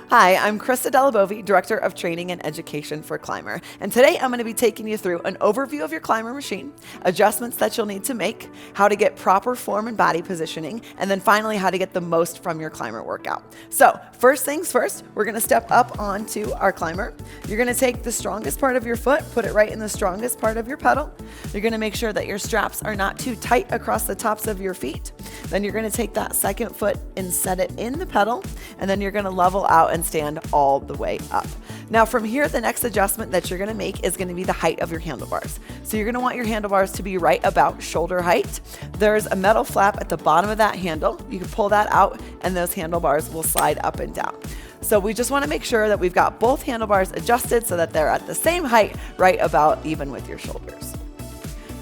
Hi, I'm Christa Dellebovi, Director of Training and Education for Climber. And today I'm going to be taking you through an overview of your Climber machine, adjustments that you'll need to make, how to get proper form and body positioning, and then finally how to get the most from your Climber workout. So first things first, we're going to step up onto our Climber. You're going to take the strongest part of your foot, put it right in the strongest part of your pedal. You're going to make sure that your straps are not too tight across the tops of your feet. Then you're going to take that second foot and set it in the pedal, and then you're going to level out and stand all the way up. Now from here, the next adjustment that you're going to make is going to be the height of your handlebars. So you're going to want your handlebars to be right about shoulder height. There's a metal flap at the bottom of that handle. You can pull that out and those handlebars will slide up and down. So we just want to make sure that we've got both handlebars adjusted so that they're at the same height, right about even with your shoulders.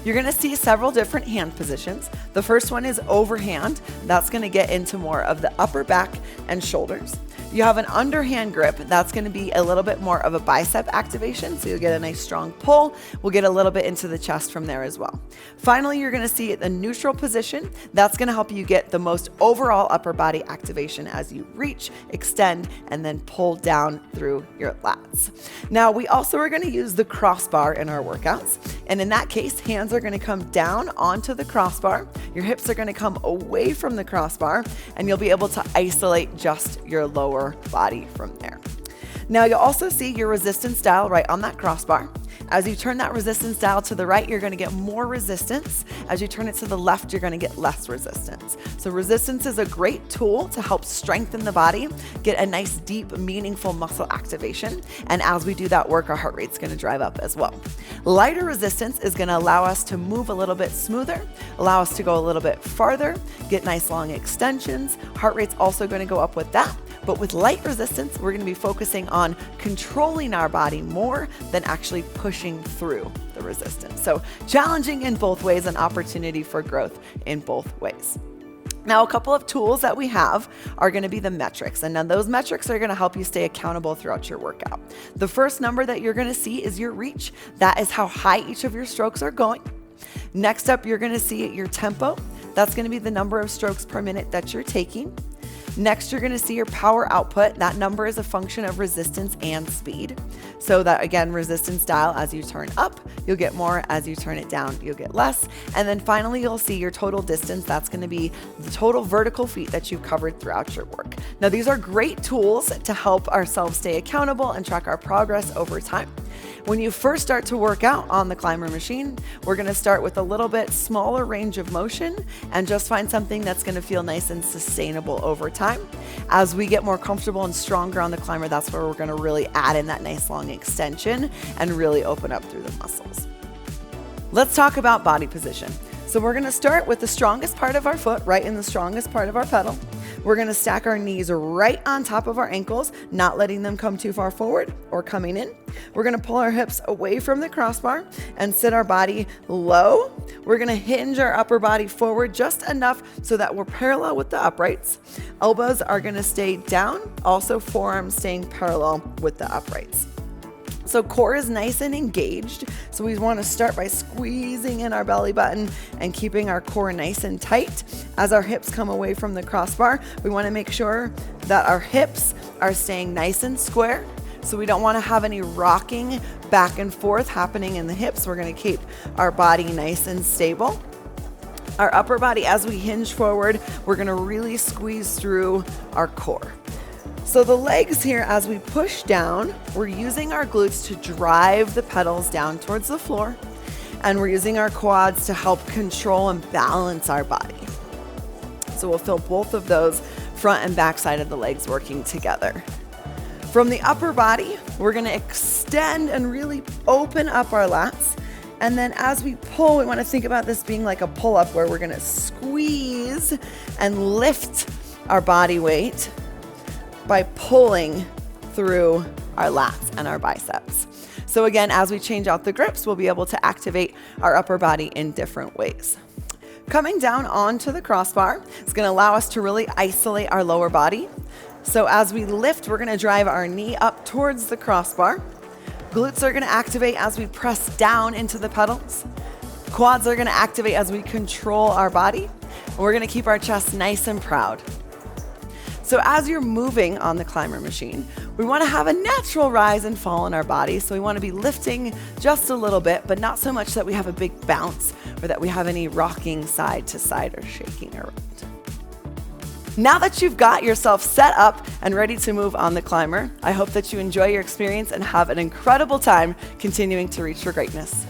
You're going to see several different hand positions. The first one is overhand. That's going to get into more of the upper back and shoulders. You have an underhand grip. That's going to be a little bit more of a bicep activation. So you'll get a nice strong pull. We'll get a little bit into the chest from there as well. Finally, you're going to see the neutral position. That's going to help you get the most overall upper body activation as you reach, extend, and then pull down through your lats. Now, we also are going to use the crossbar in our workouts. And in that case, hands are going to come down onto the crossbar. Your hips are going to come away from the crossbar, and you'll be able to isolate just your lower body from there. Now you'll also see your resistance dial right on that crossbar. As you turn that resistance dial to the right, you're going to get more resistance. As you turn it to the left, you're going to get less resistance. So resistance is a great tool to help strengthen the body, get a nice, deep, meaningful muscle activation. And as we do that work, our heart rate's going to drive up as well. Lighter resistance is going to allow us to move a little bit smoother, allow us to go a little bit farther, get nice long extensions. Heart rate's also going to go up with that. But with light resistance, we're going to be focusing on controlling our body more than actually pushing through the resistance. So challenging in both ways, an opportunity for growth in both ways. Now, a couple of tools that we have are going to be the metrics. And now those metrics are going to help you stay accountable throughout your workout. The first number that you're going to see is your reach. That is how high each of your strokes are going. Next up, you're going to see your tempo. That's going to be the number of strokes per minute that you're taking. Next, you're going to see your power output. That number is a function of resistance and speed. So that, again, resistance dial, as you turn up, you'll get more. As you turn it down, you'll get less. And then finally, you'll see your total distance. That's going to be the total vertical feet that you've covered throughout your work. Now, these are great tools to help ourselves stay accountable and track our progress over time. When you first start to work out on the Climber machine, we're going to start with a little bit smaller range of motion and just find something that's going to feel nice and sustainable over time. As we get more comfortable and stronger on the Climber, that's where we're going to really add in that nice long extension and really open up through the muscles. Let's talk about body position. So we're going to start with the strongest part of our foot, right in the strongest part of our pedal. We're going to stack our knees right on top of our ankles, not letting them come too far forward or coming in. We're going to pull our hips away from the crossbar and sit our body low. We're going to hinge our upper body forward just enough so that we're parallel with the uprights. Elbows are going to stay down, also forearms staying parallel with the uprights. So core is nice and engaged. So we want to start by squeezing in our belly button and keeping our core nice and tight. As our hips come away from the crossbar, we want to make sure that our hips are staying nice and square. So we don't want to have any rocking back and forth happening in the hips. We're going to keep our body nice and stable. Our upper body, as we hinge forward, we're going to really squeeze through our core. So the legs here, as we push down, we're using our glutes to drive the pedals down towards the floor, and we're using our quads to help control and balance our body. So we'll feel both of those front and back side of the legs working together. From the upper body, we're going to extend and really open up our lats. And then as we pull, we want to think about this being like a pull-up where we're going to squeeze and lift our body weight by pulling through our lats and our biceps. So again, as we change out the grips, we'll be able to activate our upper body in different ways. Coming down onto the crossbar is going to allow us to really isolate our lower body. So as we lift, we're going to drive our knee up towards the crossbar. Glutes are going to activate as we press down into the pedals. Quads are going to activate as we control our body. And we're going to keep our chest nice and proud. So as you're moving on the climber machine, we want to have a natural rise and fall in our body. So we want to be lifting just a little bit, but not so much that we have a big bounce or that we have any rocking side to side or shaking around. Now that you've got yourself set up and ready to move on the climber, I hope that you enjoy your experience and have an incredible time continuing to reach for greatness.